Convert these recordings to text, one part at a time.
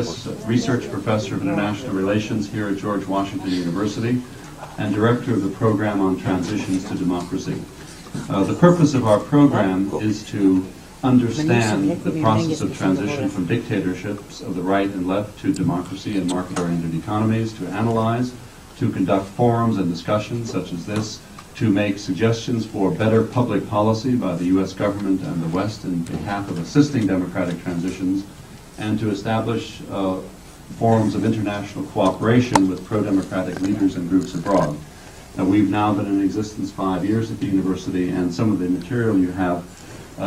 Cloyes, Research Professor of International Relations here at George Washington University and Director of the Program on Transitions to Democracy. The purpose of our program is to understand the process of transition from dictatorships of the right and left to democracy and market-oriented economies, to analyze, to conduct forums and discussions such as this, to make suggestions for better public policy by the U.S. government and the West in behalf of assisting democratic transitions, and to establish forums of international cooperation with pro-democratic leaders and groups abroad. We've now been in existence 5 years at the university, and some of the material you have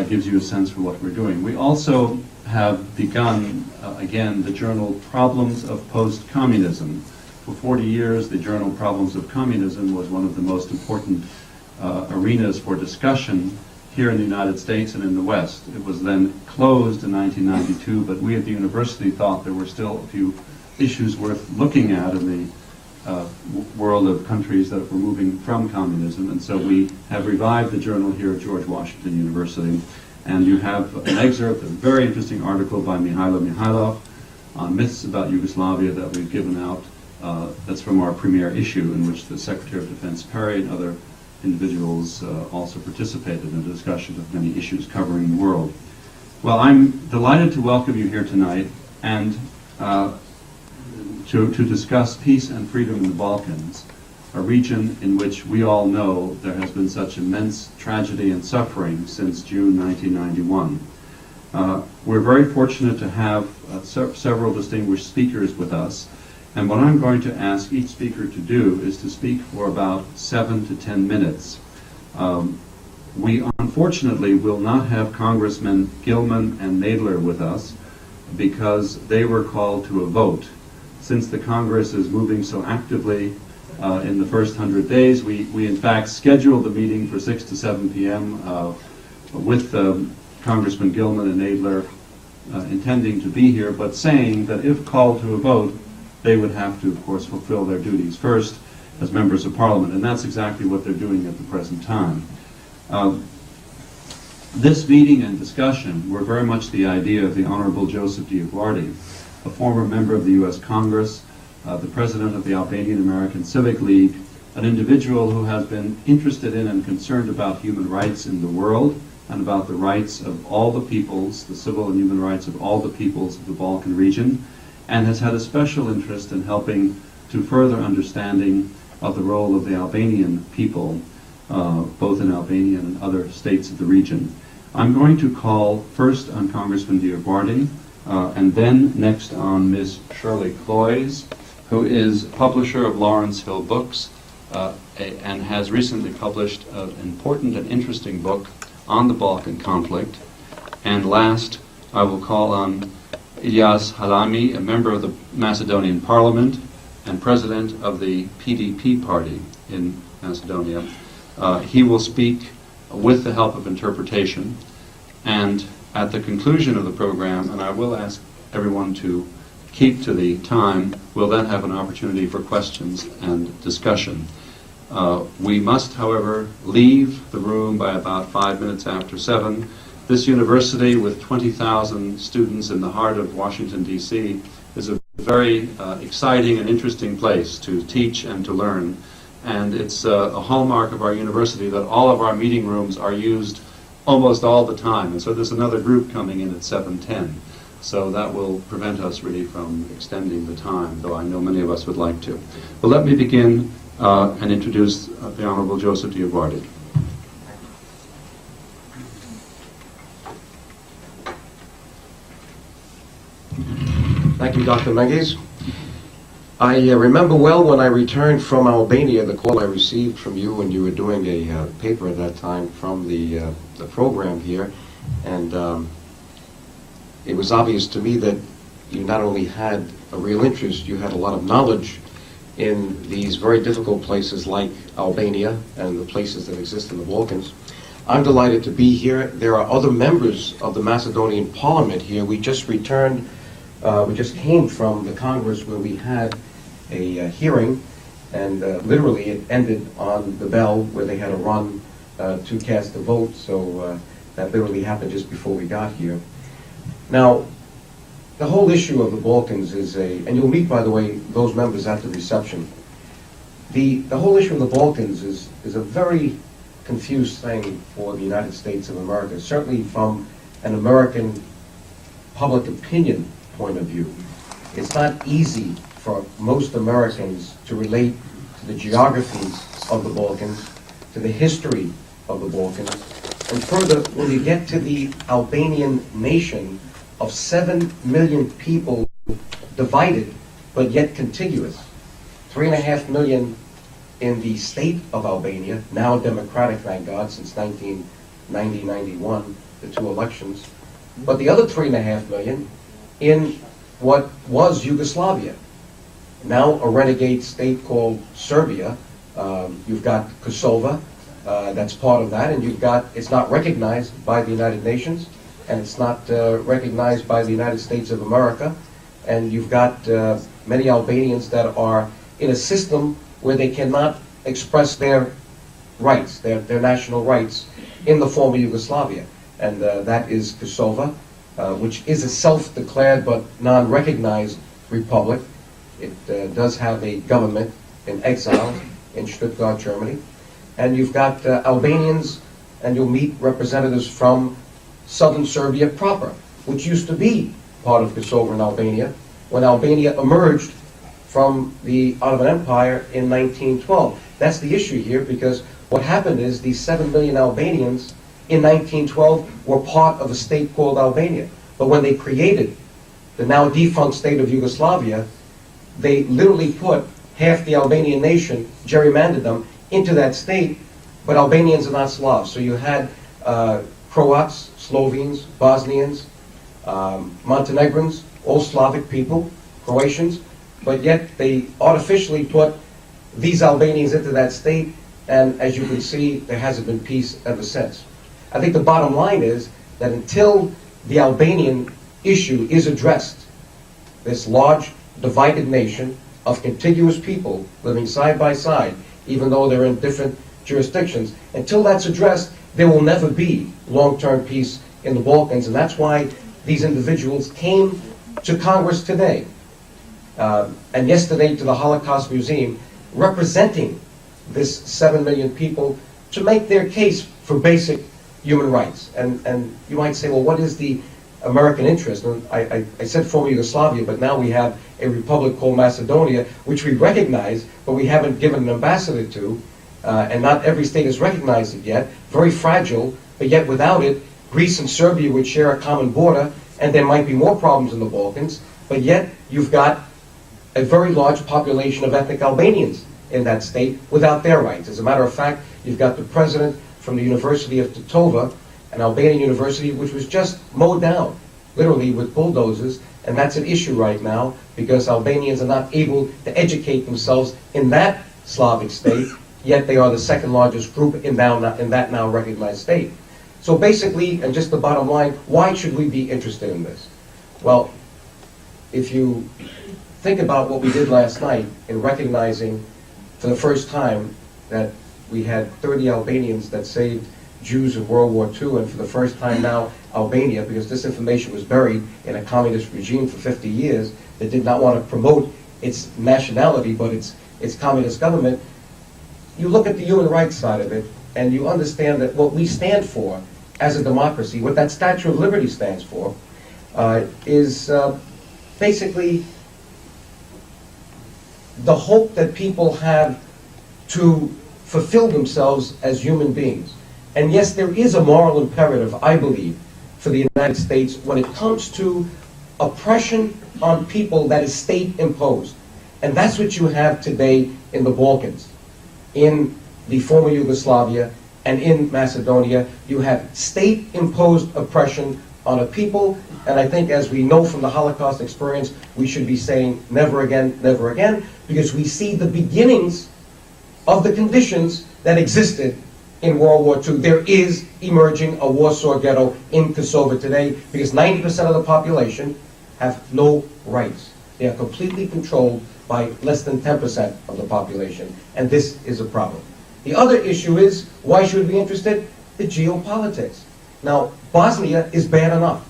gives you a sense for what we're doing. We also have begun, again, the journal Problems of Post-Communism. For 40 years, the journal Problems of Communism was one of the most important arenas for discussion here in the United States and in the West. It was then closed in 1992, but we at the university thought there were still a few issues worth looking at in the world of countries that were moving from communism, and so we have revived the journal here at George Washington University. And you have an excerpt, a very interesting article by Mihailo Mihailov on myths about Yugoslavia that we've given out. That's from our premier issue, in which the Secretary of Defense Perry and other individuals also participated in a discussion of many issues covering the world. Well, I'm delighted to welcome you here tonight and to discuss peace and freedom in the Balkans, a region in which we all know there has been such immense tragedy and suffering since June 1991. We're very fortunate to have several distinguished speakers with us, and what I'm going to ask each speaker to do is to speak for about 7 to 10 minutes. We unfortunately will not have Congressmen Gilman and Nadler with us because they were called to a vote. Since the Congress is moving so actively in the first 100 days, we in fact scheduled the meeting for 6 to 7 p.m. With Congressman Gilman and Nadler intending to be here, but saying that if called to a vote, they would have to, of course, fulfill their duties first as members of Parliament, and that's exactly what they're doing at the present time. This meeting and discussion were very much the idea of the Honorable Joseph DioGuardi, a former member of the U.S. Congress, the president of the Albanian American Civic League, an individual who has been interested in and concerned about human rights in the world and about the rights of all the peoples, the civil and human rights of all the peoples of the Balkan region, and has had a special interest in helping to further understanding of the role of the Albanian people, both in Albania and other states of the region. I'm going to call first on Congressman DioGuardi, and then next on Ms. Shirley Cloyes, who is publisher of Lawrence Hill Books and has recently published an important and interesting book on the Balkan conflict. And last, I will call on Ilyas Halami, a member of the Macedonian Parliament and president of the PDP party in Macedonia. He will speak with the help of interpretation, and at the conclusion of the program, and I will ask everyone to keep to the time, we'll then have an opportunity for questions and discussion. We must, however, leave the room by about 5 minutes after 7. This university, with 20,000 students in the heart of Washington, D.C., is a very exciting and interesting place to teach and to learn. And it's a hallmark of our university that all of our meeting rooms are used almost all the time. And so there's another group coming in at 7:10. So that will prevent us really from extending the time, though I know many of us would like to. But let me begin and introduce the Honorable Joseph DioGuardi. Thank you, Dr. Menges. I remember well when I returned from Albania, the call I received from you when you were doing a paper at that time from the program here, and it was obvious to me that you not only had a real interest, you had a lot of knowledge in these very difficult places like Albania and the places that exist in the Balkans. I'm delighted to be here. There are other members of the Macedonian Parliament here. We just returned. We just came from the Congress where we had a hearing, and literally it ended on the bell where they had to run to cast a vote, so that literally happened just before we got here. Now, the whole issue of the Balkans is and you'll meet, by the way, those members at the reception. The whole issue of the Balkans is a very confused thing for the United States of America, certainly from an American public opinion point of view. It's not easy for most Americans to relate to the geography of the Balkans, to the history of the Balkans, and further, when you get to the Albanian nation of 7 million people divided, but yet contiguous. 3.5 million in the state of Albania, now democratic, thank God, since 1990-91, the two elections. But the other 3.5 million in what was Yugoslavia, now a renegade state called Serbia. You've got Kosovo, that's part of that, and you've got, it's not recognized by the United Nations, and it's not recognized by the United States of America, and you've got many Albanians that are in a system where they cannot express their rights, their national rights, in the former Yugoslavia, and that is Kosovo, which is a self-declared but non-recognized republic. It does have a government in exile in Stuttgart, Germany. And you've got Albanians, and you'll meet representatives from southern Serbia proper, which used to be part of Kosovo and Albania, when Albania emerged from the Ottoman Empire in 1912. That's the issue here, because what happened is these 7 million Albanians in 1912 were part of a state called Albania. But when they created the now defunct state of Yugoslavia, they literally put half the Albanian nation, gerrymandered them, into that state, but Albanians are not Slavs. So you had Croats, Slovenes, Bosnians, Montenegrins, all Slavic people, Croatians, but yet they artificially put these Albanians into that state, and as you can see, there hasn't been peace ever since. I think the bottom line is that until the Albanian issue is addressed, this large divided nation of contiguous people living side by side, even though they're in different jurisdictions, until that's addressed, there will never be long-term peace in the Balkans, and that's why these individuals came to Congress today, and yesterday to the Holocaust Museum, representing this 7 million people to make their case for basic human rights. And you might say, well, what is the American interest? And I said former Yugoslavia, but now we have a republic called Macedonia, which we recognize, but we haven't given an ambassador to, and not every state has recognized it yet. Very fragile, but yet without it, Greece and Serbia would share a common border, and there might be more problems in the Balkans, but yet you've got a very large population of ethnic Albanians in that state without their rights. As a matter of fact, you've got the president from the University of Titova, an Albanian university, which was just mowed down, literally with bulldozers, and that's an issue right now because Albanians are not able to educate themselves in that Slavic state, yet they are the second largest group in that now recognized state. So basically, and just the bottom line, why should we be interested in this? Well, if you think about what we did last night in recognizing for the first time that we had 30 Albanians that saved Jews in World War II, and for the first time now Albania, because this information was buried in a communist regime for 50 years that did not want to promote its nationality but its communist government, you look at the human rights side of it and you understand that what we stand for as a democracy, what that Statue of Liberty stands for, is basically the hope that people have to fulfill themselves as human beings. And yes, there is a moral imperative, I believe, for the United States when it comes to oppression on people that is state-imposed. And that's what you have today in the Balkans. In the former Yugoslavia and in Macedonia, you have state-imposed oppression on a people, and I think as we know from the Holocaust experience, we should be saying never again, because we see the beginnings of the conditions that existed in World War II. There is emerging a Warsaw Ghetto in Kosovo today because 90% of the population have no rights. They are completely controlled by less than 10% of the population, and this is a problem. The other issue is, why should we be interested? The geopolitics. Now, Bosnia is bad enough.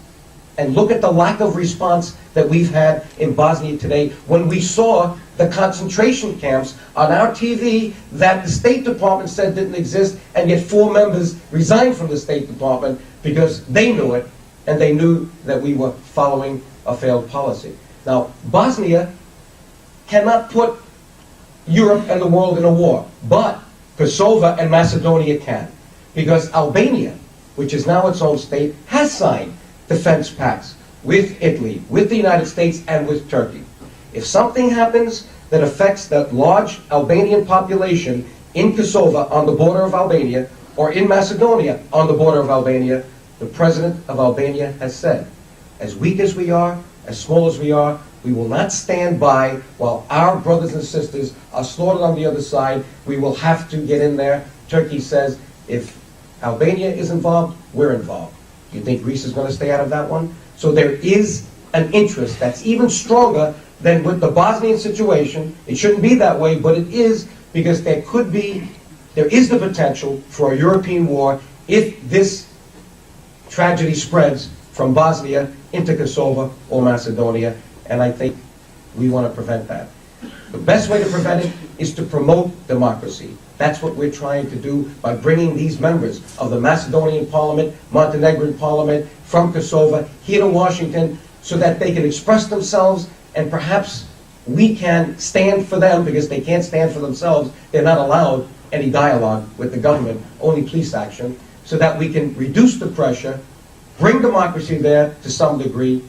and look at the lack of response that we've had in Bosnia today when we saw the concentration camps on our TV that the State Department said didn't exist, and yet 4 members resigned from the State Department because they knew it, and they knew that we were following a failed policy. Now, Bosnia cannot put Europe and the world in a war, but Kosovo and Macedonia can, because Albania, which is now its own state, has signed defense pacts with Italy, with the United States, and with Turkey. If something happens that affects that large Albanian population in Kosovo on the border of Albania, or in Macedonia on the border of Albania, the president of Albania has said, as weak as we are, as small as we are, we will not stand by while our brothers and sisters are slaughtered on the other side. We will have to get in there. Turkey says, if Albania is involved, we're involved. Do you think Greece is going to stay out of that one? So there is an interest that's even stronger than with the Bosnian situation. It shouldn't be that way, but it is, because there is the potential for a European war if this tragedy spreads from Bosnia into Kosovo or Macedonia, and I think we want to prevent that. The best way to prevent it is to promote democracy. That's what we're trying to do by bringing these members of the Macedonian Parliament, Montenegrin Parliament, from Kosovo here to Washington so that they can express themselves, and perhaps we can stand for them because they can't stand for themselves. They're not allowed any dialogue with the government, only police action, so that we can reduce the pressure, bring democracy there to some degree,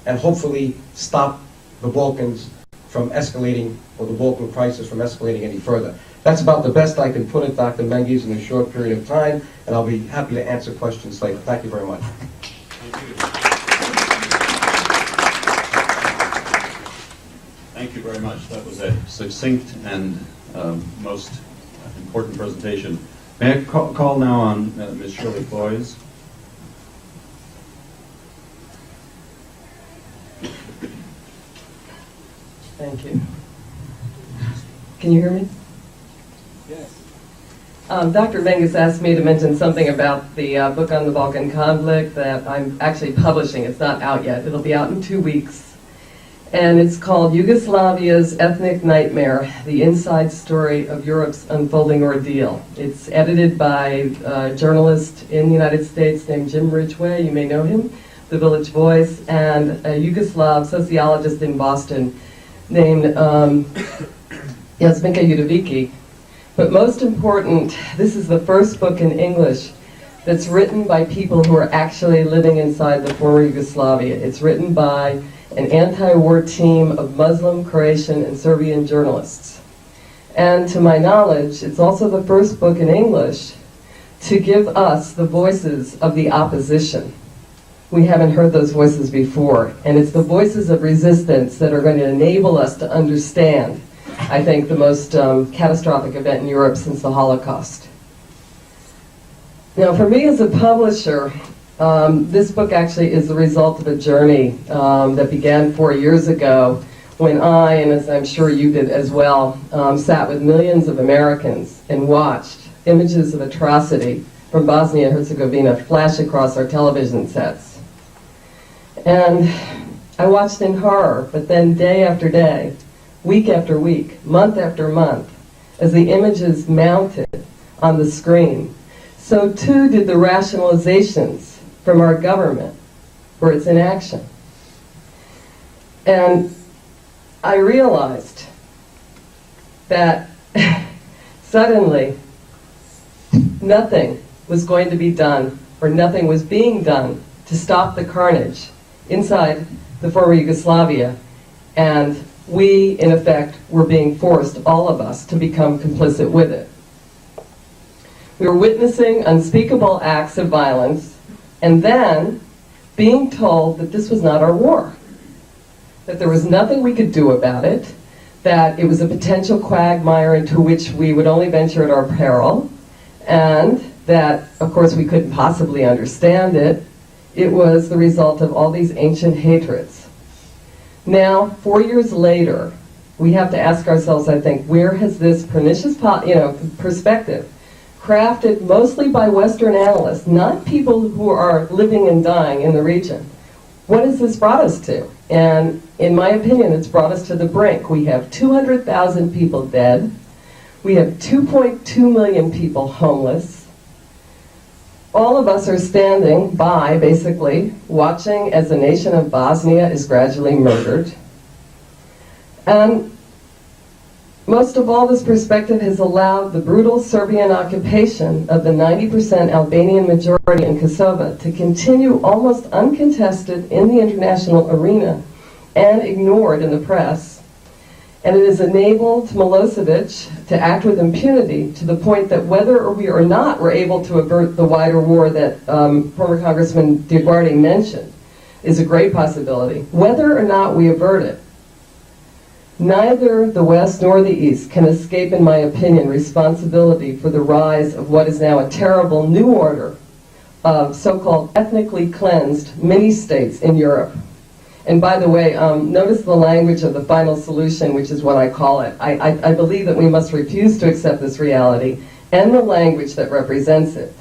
and hopefully stop the Balkans from escalating, or the Balkan crisis from escalating any further. That's about the best I can put it, Dr. Mengiz, in a short period of time, and I'll be happy to answer questions later. Thank you very much. Thank you very much. That was a succinct and most important presentation. May I call now on Ms. Shirley Cloyes? Thank you. Can you hear me? Yes. Dr. Mengiz asked me to mention something about the book on the Balkan conflict that I'm actually publishing. It's not out yet. It'll be out in 2 weeks. And it's called Yugoslavia's Ethnic Nightmare, the Inside Story of Europe's Unfolding Ordeal. It's edited by a journalist in the United States named Jim Ridgway. You may know him, The Village Voice, and a Yugoslav sociologist in Boston named Jasminka Judovici. But most important, this is the first book in English that's written by people who are actually living inside the former Yugoslavia. It's written by an anti-war team of Muslim, Croatian, and Serbian journalists. And to my knowledge, it's also the first book in English to give us the voices of the opposition. We haven't heard those voices before, and it's the voices of resistance that are going to enable us to understand, I think, the most catastrophic event in Europe since the Holocaust. Now, for me as a publisher, this book actually is the result of a journey that began 4 years ago when I, and as I'm sure you did as well, sat with millions of Americans and watched images of atrocity from Bosnia and Herzegovina flash across our television sets. And I watched in horror, but then day after day, week after week, month after month, as the images mounted on the screen, so too did the rationalizations from our government for its inaction. And I realized that suddenly nothing was going to be done, or nothing was being done to stop the carnage inside the former Yugoslavia, and we, in effect, were being forced, all of us, to become complicit with it. We were witnessing unspeakable acts of violence, and then being told that this was not our war, that there was nothing we could do about it, that it was a potential quagmire into which we would only venture at our peril, and that, of course, we couldn't possibly understand it. It was the result of all these ancient hatreds. Now, 4 years later, we have to ask ourselves, I think, where has this pernicious perspective, crafted mostly by Western analysts, not people who are living and dying in the region, What has this brought us to? And in my opinion, it's brought us to the brink. We have 200,000 people dead. We have 2.2 million people homeless. All of us are standing by, basically, watching as the nation of Bosnia is gradually murdered. And most of all, this perspective has allowed the brutal Serbian occupation of the 90% Albanian majority in Kosovo to continue almost uncontested in the international arena and ignored in the press. And it has enabled Milosevic to act with impunity to the point that whether we or not we're able to avert the wider war that former Congressman DioGuardi mentioned is a great possibility. Whether or not we avert it, neither the West nor the East can escape, in my opinion, responsibility for the rise of what is now a terrible new order of so-called ethnically cleansed mini-states in Europe. And by the way, notice the language of the final solution, which is what I call it. I believe that we must refuse to accept this reality and the language that represents it.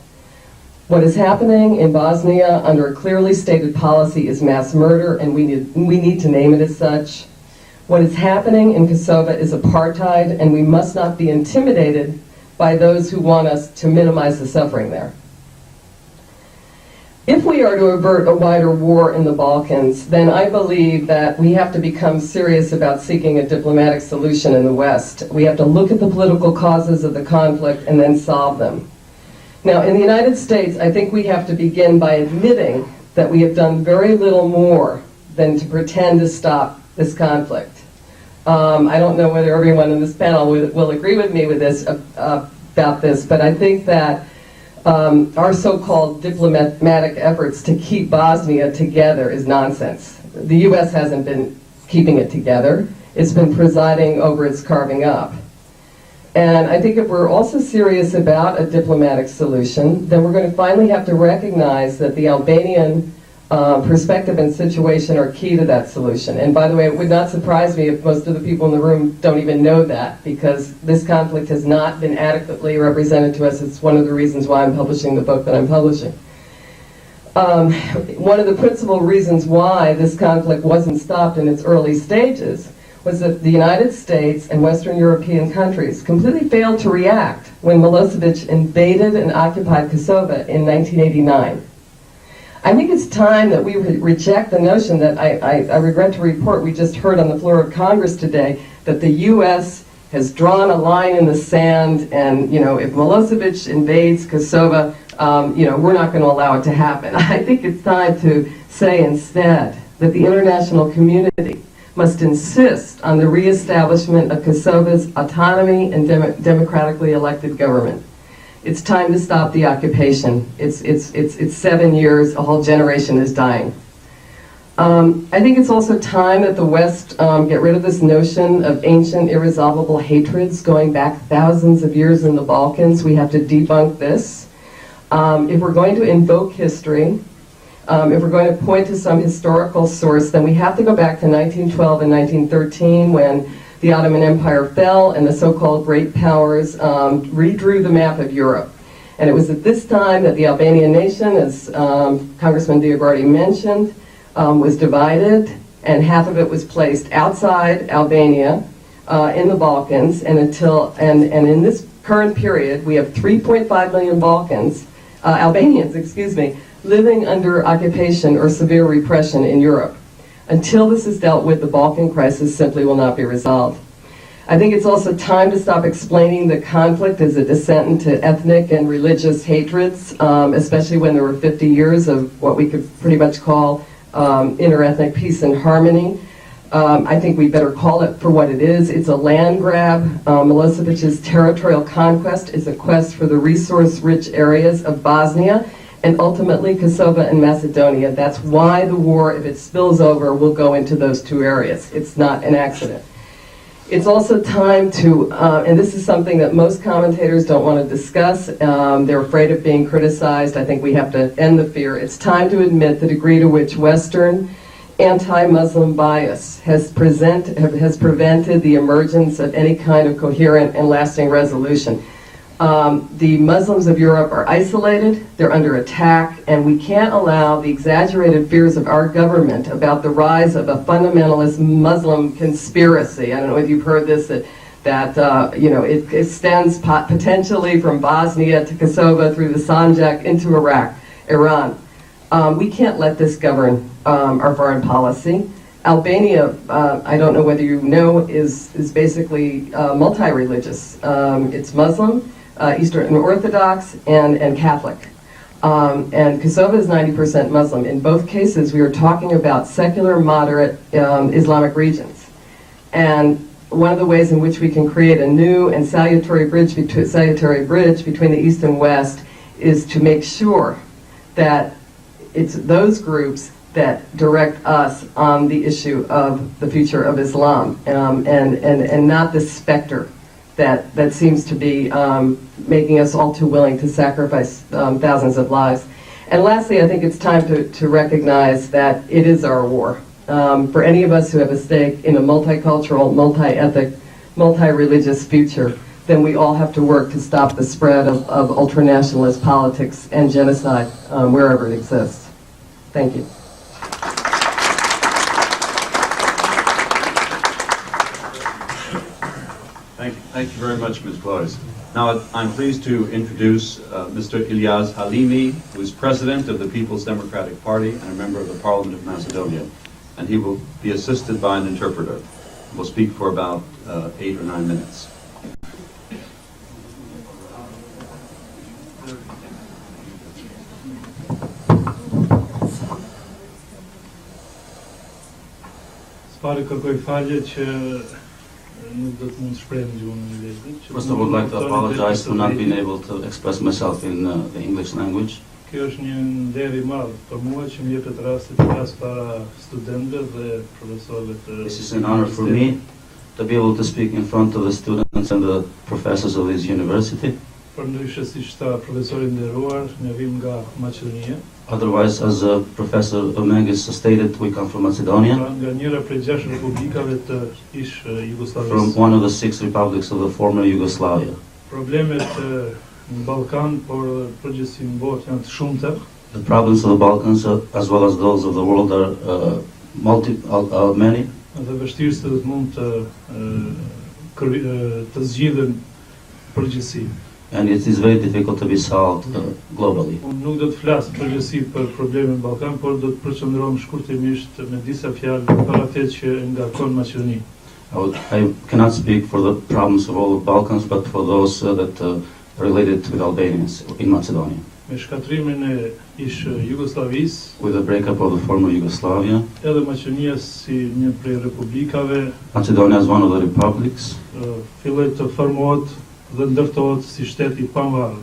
What is happening in Bosnia under a clearly stated policy is mass murder, and we need to name it as such. What is happening in Kosovo is apartheid, and we must not be intimidated by those who want us to minimize the suffering there. If we are to avert a wider war in the Balkans, then I believe that we have to become serious about seeking a diplomatic solution in the West. We have to look at the political causes of the conflict and then solve them. Now, in the United States, I think we have to begin by admitting that we have done very little more than to pretend to stop this conflict. I don't know whether everyone in this panel will agree with me with this about this, but I think that our so-called diplomatic efforts to keep Bosnia together is nonsense. The U.S. hasn't been keeping it together. It's been presiding over its carving up. And I think if we're also serious about a diplomatic solution, then we're going to finally have to recognize that the Albanian perspective and situation are key to that solution. And by the way, it would not surprise me if most of the people in the room don't even know that, because this conflict has not been adequately represented to us. It's one of the reasons why I'm publishing the book that I'm publishing. One of the principal reasons why this conflict wasn't stopped in its early stages was that the United States and Western European countries completely failed to react when Milosevic invaded and occupied Kosovo in 1989. I think it's time that we reject the notion that I regret to report we just heard on the floor of Congress today that the U.S. has drawn a line in the sand, and if Milosevic invades Kosovo, we're not going to allow it to happen. I think it's time to say instead that the international community must insist on the reestablishment of Kosovo's autonomy and democratically elected government. It's time to stop the occupation. It's 7 years, a whole generation is dying. I think it's also time that the West get rid of this notion of ancient, irresolvable hatreds going back thousands of years in the Balkans. We have to debunk this. If we're going to invoke history, if we're going to point to some historical source, then we have to go back to 1912 and 1913 when the Ottoman Empire fell and the so-called great powers redrew the map of Europe. And it was at this time that the Albanian nation, as Congressman DioGuardi mentioned, was divided, and half of it was placed outside Albania in the Balkans. And in this current period, we have 3.5 million Albanians, living under occupation or severe repression in Europe. Until this is dealt with, the Balkan crisis simply will not be resolved. I think it's also time to stop explaining the conflict as a descent into ethnic and religious hatreds, especially when there were 50 years of what we could pretty much call interethnic peace and harmony. I think we better call it for what it is. It's a land grab. Milosevic's territorial conquest is a quest for the resource-rich areas of Bosnia and ultimately Kosovo and Macedonia. That's why the war, if it spills over, will go into those two areas. It's not an accident. It's also time to, and this is something that most commentators don't want to discuss, they're afraid of being criticized. I think we have to end the fear. It's time to admit the degree to which Western anti-Muslim bias has prevented the emergence of any kind of coherent and lasting resolution. The Muslims of Europe are isolated, they're under attack, and we can't allow the exaggerated fears of our government about the rise of a fundamentalist Muslim conspiracy. I don't know if you've heard this, that it extends potentially from Bosnia to Kosovo through the Sanjak into Iraq, Iran. We can't let this govern our foreign policy. Albania, I don't know whether you know, is basically multi-religious. It's Muslim, Eastern Orthodox, and Catholic. And Kosovo is 90% Muslim. In both cases, we are talking about secular, moderate Islamic regions. And one of the ways in which we can create a new and salutary bridge between the East and West is to make sure that it's those groups that direct us on the issue of the future of Islam, and not the specter that seems to be making us all too willing to sacrifice thousands of lives. And lastly, I think it's time to recognize that it is our war. For any of us who have a stake in a multicultural, multi-ethnic, multi-religious future, then we all have to work to stop the spread of ultranationalist politics and genocide wherever it exists. Thank you. Thank you very much, Ms. Cloyes. Now, I'm pleased to introduce Mr. Ilyas Halimi, who is President of the People's Democratic Party and a member of the Parliament of Macedonia. And he will be assisted by an interpreter. We'll speak for about 8 or 9 minutes. First, I would like to apologize for not being able to express myself in the English language. Kjo është një nder I madh për mua që më jepet rasti të flas para studentëve dhe profesorëve të. This is an honor for me to be able to speak in front of the students and the professors of this university. Përndryshe siç tha profesori I nderuar, ne vim nga Maqedonia. Otherwise, as Professor Omengis stated, we come from Macedonia. Nga njëra prej 6 republikave të ish Jugosllavisë. From one of the 6 republics of the former Yugoslavia. Problemet në Balkan, por përgjithësi në botë janë të shumta. The problems of the Balkans, as well as those of the world, are many. Dhe vështirësi mund të zgjidhen përgjithësi. And it is very difficult to be solved globally. Unë nuk do të flas përgjithësi për problemin në Ballkan, por do të përqendrohem shkurtimisht me disa fjalë për atë që ngarkon Maqedoninë. I cannot speak for the problems of all the Balkans, but for those that related with Albanians in Macedonia. Me shkatrimin e ish Jugosllavisë, with the breakup of the former Yugoslavia, edhe Maqedonia si një prej republikave, Macedonia is one of the republics, filloi të formohet dhe ndërtohet si shtet I pavarur.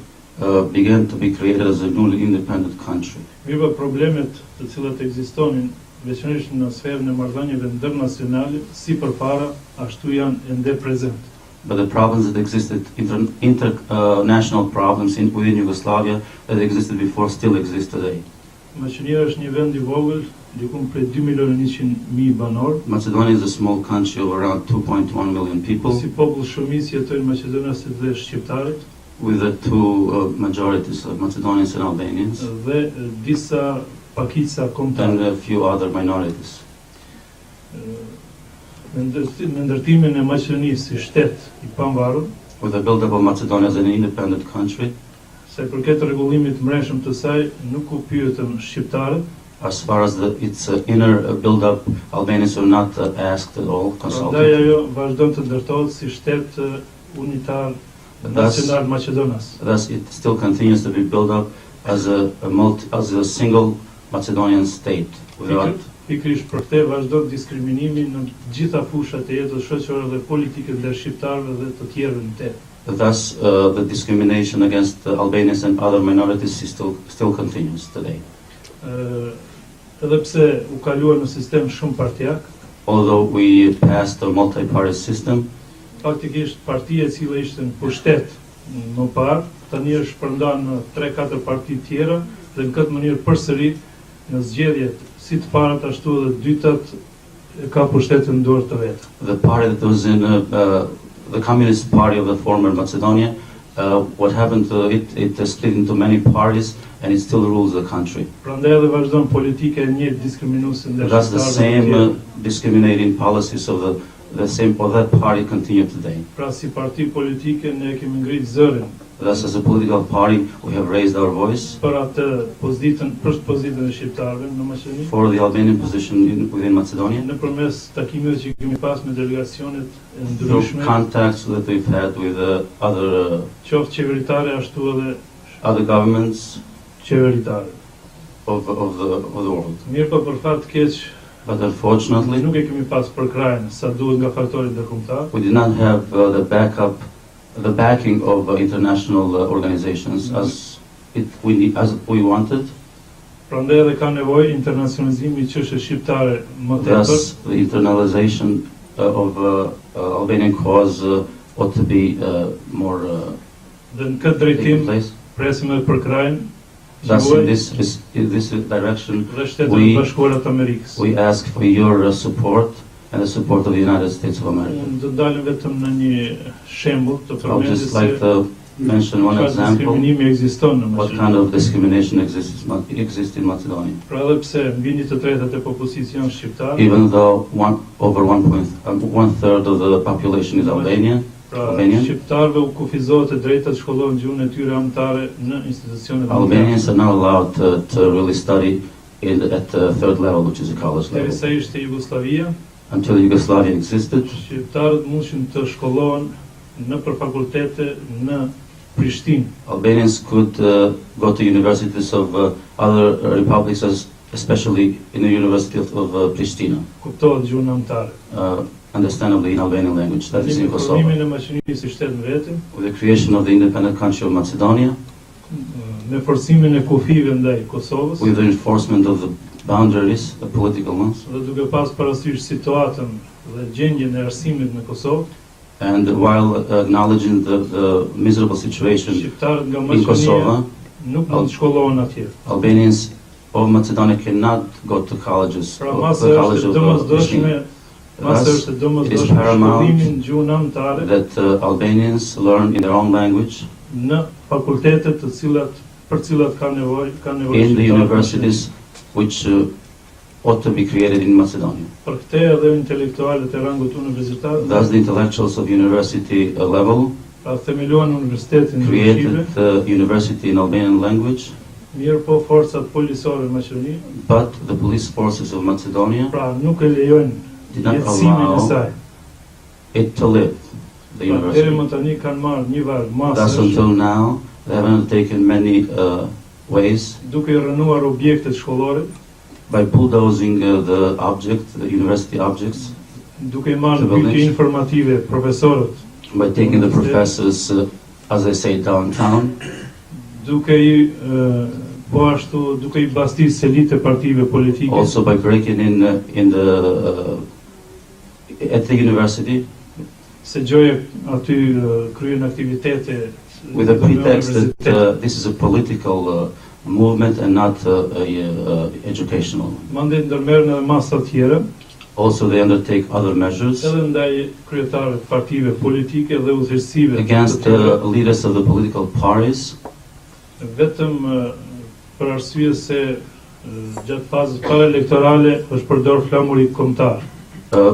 Began to be created as a newly independent country. Mirë, problemet të cilat ekzistonin veçanërisht në sferën e marrëdhënieve ndërnacionale, si përpara, ashtu janë ende prezent. But the problems that existed, international problems within Yugoslavia that existed before, still exist today. Maqedonia është një vend I vogël, diku prej 2.100.000 banor. Macedonia is a small country of around 2.1 million people. Si popull shumicë jetojnë maqedonasit dhe shqiptarët. With the two majorities of Macedonians and Albanians. Dhe disa pakica kombëtare. And a few other minorities. Në ndërtimin e Maqedonisë si shtet I pavarur. With the build-up of Macedonia as an independent country. Sa I përket rregullimit mbrëmshëm të saj, nuk u pyetën shqiptarët. As far as its inner build-up, Albanians were not asked at all, consulted. Prandaj ajo vazhdon të ndërtohet si shtet unitar nacional Maqedonas. Thus, it still continues to be built up as a single Macedonian state. Pikërisht për këtë vazhdon diskriminimi në gjitha fushat e jetës shoqërore dhe politike ndër shqiptarëve dhe të tjerëve në te. Thus, the discrimination against Albanians and other minorities still continues today. Edhe pse u kalua në sistem shumë partijak. Although we passed a multi-party system. Faktikisht partia e cila ishte në pushtet më parë, tani është shpërndarë në 3-4 parti tjera dhe në këtë mënyrë përsëri në zgjedhjet si të parat ashtu edhe dytat ka pushtetin në dorë të vet. The party that was in the Communist Party of the former Macedonia What happened, it split into many parties and it still rules the country. Prandaj edhe vazhdon politika e njëjtë diskriminuese ndaj That's the shqiptarëve same të tjerë. discriminating policies of the same of that party continue today. Pra si parti politike ne kemi ngritë zërin Thus, as a political party, we have raised our voice për për pozitën e shqiptarëve në Maqedoni. for the Albanian position within Macedonia, Nëpërmes takimeve që kemi pas me delegacionet e through ndryshme, contacts that we've had with other qoftë qeveritare ashtu edhe other governments qeveritare. of the world. Mirë po për fat të keq, But unfortunately, nuk e kemi pas përkrajnë sa duhet nga faktorit ndërkombëtar. we did not have the backing of international organizations as we wanted. Prandaj edhe ka nevojë internacionalizimi i çështjes shqiptare më tepër. Thus, the internalization of Albanian cause ought to be more Dhe në këtë taking drejtim place. presim edhe përkrajnë Thus, in this direction, dhe Shtetet e Bashkuara të Amerikës. we ask for your support and the support of the United States of America. Unë do dalim vetëm në një shembull të I would përmendjes just se like to mention one çfarë example diskriminimi ekziston në what kind Maqedoni. of discrimination exists in Macedonia. Pra edhe pse mbi 1/3 e popullsisë janë shqiptarë, Even though one third of the population is Albanian, pra Albanian. shqiptarëve u kufizohet e drejta të shkollojnë gjuhën e tyre anëtare në institucionet Albanians are not allowed to really study at the third level, which is a college level. Derisa ishte Jugosllavia, Until Yugoslavia existed, shqiptarët mundishin të shkollohen në për fakultete në Prishtinë. Albanians could go to universities of other republics, especially in the University of Pristina, Kuptohet gjuhën anëtare. understandably in Albanian language, that is in Kosovo. Formimin e Maqedonisë si shtet në vetin, With the creation of the independent country of Macedonia, me forcimin e kufive ndaj Kosovës, with the enforcement of the boundaries, the political ones, dhe duke pas parasysh situatën dhe gjendjen e arsimit në Kosovë, and while acknowledging the miserable situation shqiptarët nga in Maqedonia Kosovo, nuk mund të shkollohen atje. Albanians of Macedonia cannot go to colleges, Pra or masë the college është of domosdoshme, masë Thus, është it is domosdoshme paramount shkollimin gjuhën anëtare that Albanians learn in their own language në fakultetet për cilat ka nevojë in the shqiptarët. universities which ought to be created in Macedonia. Për këtë edhe intelektualët e rangut universitar, Thus, the intellectuals of university level pra themeluan universitetin në created Shqipe, the university in Albanian language, mirë po forcat policore në Maqedoni, but the police forces of Macedonia pra nuk e lejojnë did not jetësimin e allow saj. it to live, the Pra deri më university. tani kanë marrë një varg Thus, masësh until now, they have undertaken many ways duke i rënuar objektet shkollore, by bulldozing the university objects, duke i marrë The në pyetje buildings. informative profesorët, by taking the professors, as they say, downtown, duke i po ashtu duke i bastisë elitë e partive politike, also by breaking in at the university se gjoje aty kryen aktivitete with the në pretext that universitet. this is a political movement and not educational. Mandej ndërmerren edhe masa tjera, Also, they undertake other measures edhe ndaj kryetarëve të partive politike dhe udhëheqësive against të tyre, the leaders of the political parties, vetëm për arsye se gjatë fazës paraelektorale është përdor flamuri kombëtar.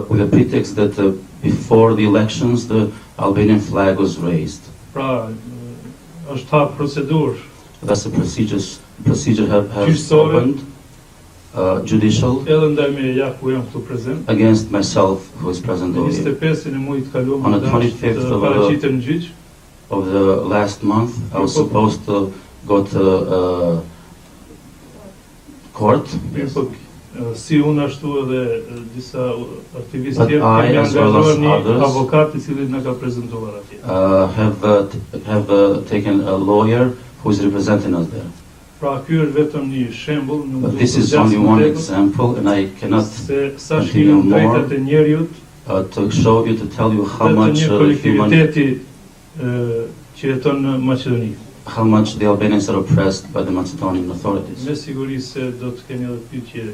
with the pretext that before the elections the Albanian flag was raised. Pra është hap procedurë Thus, the procedure have Gjyqësore. opened, judicial, edhe ndaj me ja ku jam këtu prezent. against myself, who is present Në over here. 25-in e muajit kaluar On the më 25th të of paraqitem në gjyq, Of the last month, I was supposed to go to court, mirë po si unë ashtu edhe disa aktivistë But tjerë I, kemi as well as angazhuar një others, avokat i cili na ka prezantuar atje. have taken a lawyer who is representing us there. Pra ky është vetëm një shembull, nuk But do this të is only zgjasim one tepër, example, and I cannot se sa continue shkilën more. drejtat e njerëzit to show you, to tell you how dhe të much një human, kolektiviteti që jeton në Maqedoni. how much the Albanians are oppressed by the Macedonian authorities. Me siguri se do të keni edhe pyetje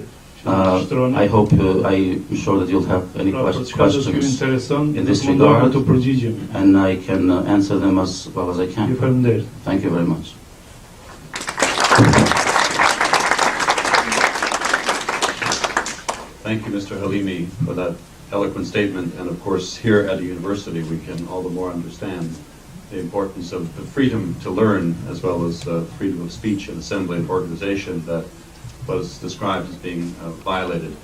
I hope I'm sure that you'll have any Pra për çka do t'ju questions intereson, in this do të mundohem regard. të përgjigjem. and I can answer them as well as I Ju can. faleminderit. Thank you very much. Thank you, Mr. Halimi, for that eloquent statement. And of course, here at a university, we can all the more understand the importance of the freedom to learn, as well as freedom of speech and assembly and organization that was described as being violated.